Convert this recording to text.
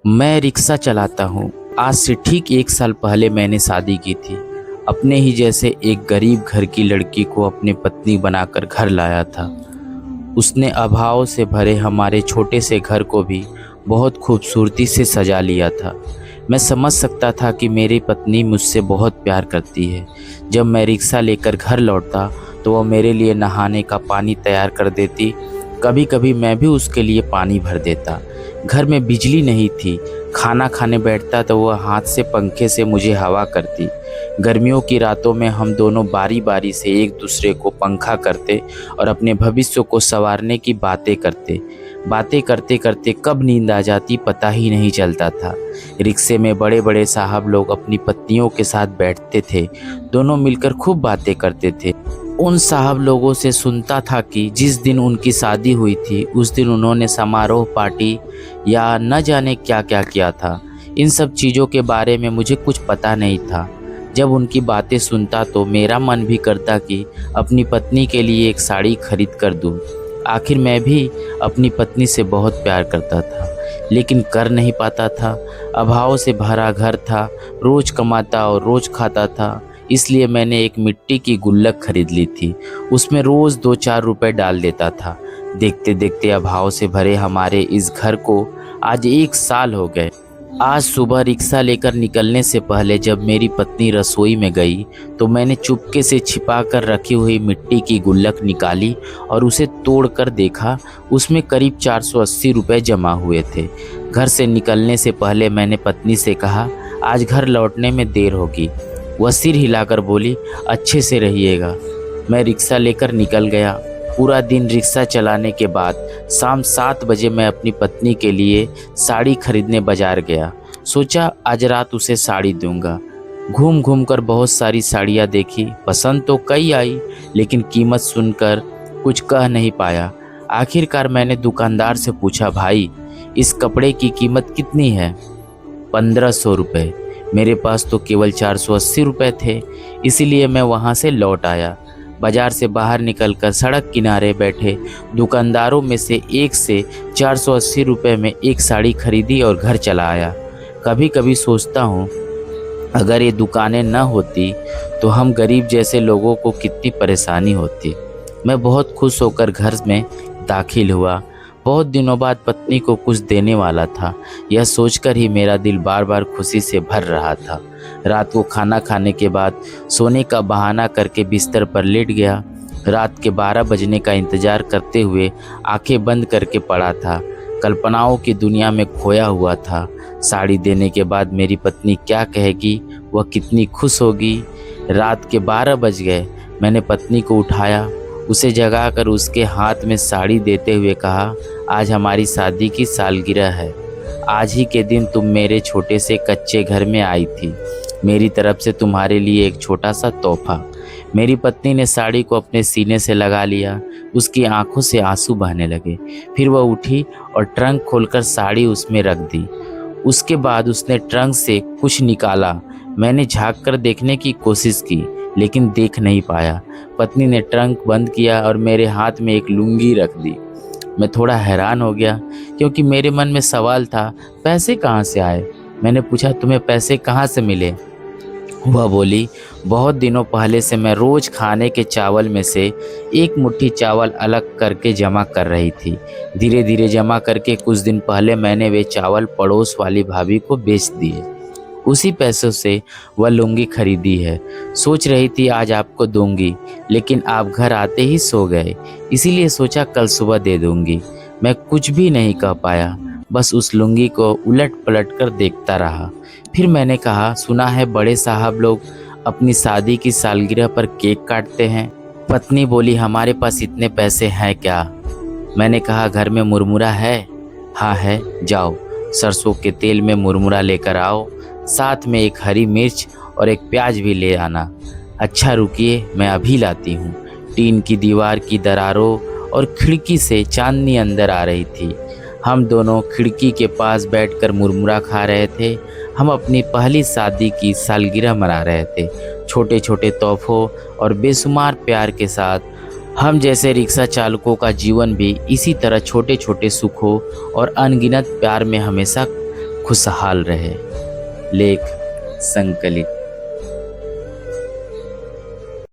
मैं रिक्शा चलाता हूँ। आज से ठीक 1 साल पहले मैंने शादी की थी। अपने ही जैसे एक गरीब घर की लड़की को अपनी पत्नी बनाकर घर लाया था। उसने अभाव से भरे हमारे छोटे से घर को भी बहुत खूबसूरती से सजा लिया था। मैं समझ सकता था कि मेरी पत्नी मुझसे बहुत प्यार करती है। जब मैं रिक्शा लेकर घर लौटता तो वह मेरे लिए नहाने का पानी तैयार कर देती। कभी कभी मैं भी उसके लिए पानी भर देता। घर में बिजली नहीं थी। खाना खाने बैठता तो वह हाथ से पंखे से मुझे हवा करती। गर्मियों की रातों में हम दोनों बारी बारी से एक दूसरे को पंखा करते और अपने भविष्य को संवारने की बातें करते। बातें करते करते कब नींद आ जाती पता ही नहीं चलता था। रिक्शे में बड़े बड़े साहब लोग अपनी पत्नियों के साथ बैठते थे। दोनों मिलकर खूब बातें करते थे। उन साहब लोगों से सुनता था कि जिस दिन उनकी शादी हुई थी उस दिन उन्होंने समारोह पार्टी या न जाने क्या क्या किया था। इन सब चीज़ों के बारे में मुझे कुछ पता नहीं था। जब उनकी बातें सुनता तो मेरा मन भी करता कि अपनी पत्नी के लिए एक साड़ी खरीद कर दूं। आखिर मैं भी अपनी पत्नी से बहुत प्यार करता था लेकिन कर नहीं पाता था। अभाव से भरा घर था। रोज़ कमाता और रोज़ खाता था। इसलिए मैंने एक मिट्टी की गुल्लक खरीद ली थी। उसमें रोज़ 2-4 रुपए डाल देता था। देखते देखते अभाव से भरे हमारे इस घर को आज 1 साल हो गए। आज सुबह रिक्शा लेकर निकलने से पहले जब मेरी पत्नी रसोई में गई तो मैंने चुपके से छिपा कर रखी हुई मिट्टी की गुल्लक निकाली और उसे तोड़कर देखा। उसमें करीब 480 रुपए जमा हुए थे। घर से निकलने से पहले मैंने पत्नी से कहा, आज घर लौटने में देर होगी। वह सिर हिलाकर बोली, अच्छे से रहिएगा। मैं रिक्शा लेकर निकल गया। पूरा दिन रिक्शा चलाने के बाद शाम 7 बजे मैं अपनी पत्नी के लिए साड़ी खरीदने बाजार गया। सोचा आज रात उसे साड़ी दूंगा। घूम घूम कर बहुत सारी साड़ियाँ देखी। पसंद तो कई आई लेकिन कीमत सुनकर कुछ कह नहीं पाया। आखिरकार मैंने दुकानदार से पूछा, भाई इस कपड़े की कीमत कितनी है? 1500 रुपये। मेरे पास तो केवल 480 रुपये थे। इसीलिए मैं वहाँ से लौट आया। बाजार से बाहर निकलकर सड़क किनारे बैठे दुकानदारों में से एक से 480 रुपये में एक साड़ी खरीदी और घर चला आया। कभी कभी सोचता हूँ अगर ये दुकानें न होती तो हम गरीब जैसे लोगों को कितनी परेशानी होती। मैं बहुत खुश होकर घर में दाखिल हुआ। बहुत दिनों बाद पत्नी को कुछ देने वाला था। यह सोचकर ही मेरा दिल बार बार खुशी से भर रहा था। रात को खाना खाने के बाद सोने का बहाना करके बिस्तर पर लेट गया। रात के 12 बजने का इंतजार करते हुए आंखें बंद करके पड़ा था। कल्पनाओं की दुनिया में खोया हुआ था। साड़ी देने के बाद मेरी पत्नी क्या कहेगी, वह कितनी खुश होगी। रात के 12 बज गए। मैंने पत्नी को उठाया, उसे जगाकर उसके हाथ में साड़ी देते हुए कहा, आज हमारी शादी की सालगिरह है। आज ही के दिन तुम मेरे छोटे से कच्चे घर में आई थी। मेरी तरफ से तुम्हारे लिए एक छोटा सा तोहफा। मेरी पत्नी ने साड़ी को अपने सीने से लगा लिया। उसकी आंखों से आंसू बहने लगे। फिर वह उठी और ट्रंक खोलकर साड़ी उसमें रख दी। उसके बाद उसने ट्रंक से कुछ निकाला। मैंने झांक कर देखने की कोशिश की लेकिन देख नहीं पाया। पत्नी ने ट्रंक बंद किया और मेरे हाथ में एक लुंगी रख दी। मैं थोड़ा हैरान हो गया क्योंकि मेरे मन में सवाल था, पैसे कहाँ से आए? मैंने पूछा, तुम्हें पैसे कहाँ से मिले? वह बोली, बहुत दिनों पहले से मैं रोज़ खाने के चावल में से एक मुट्ठी चावल अलग करके जमा कर रही थी। धीरे धीरे जमा करके कुछ दिन पहले मैंने वे चावल पड़ोस वाली भाभी को बेच दिए। उसी पैसों से वह लुंगी खरीदी है। सोच रही थी आज आपको दूंगी लेकिन आप घर आते ही सो गए। इसीलिए सोचा कल सुबह दे दूंगी। मैं कुछ भी नहीं कह पाया, बस उस लुंगी को उलट पलट कर देखता रहा। फिर मैंने कहा, सुना है बड़े साहब लोग अपनी शादी की सालगिरह पर केक काटते हैं। पत्नी बोली, हमारे पास इतने पैसे हैं क्या? मैंने कहा, घर में मुरमुरा है? हाँ है, जाओ सरसों के तेल में मुरमुरा लेकर आओ। साथ में एक हरी मिर्च और एक प्याज भी ले आना। अच्छा रुकिए, मैं अभी लाती हूँ। टीन की दीवार की दरारों और खिड़की से चांदनी अंदर आ रही थी। हम दोनों खिड़की के पास बैठकर मुरमुरा खा रहे थे। हम अपनी पहली शादी की सालगिरह मना रहे थे। छोटे छोटे तोहफों और बेशुमार प्यार के साथ हम जैसे रिक्शा चालकों का जीवन भी इसी तरह छोटे छोटे सुखों और अनगिनत प्यार में हमेशा खुशहाल रहे। लेख संकलित।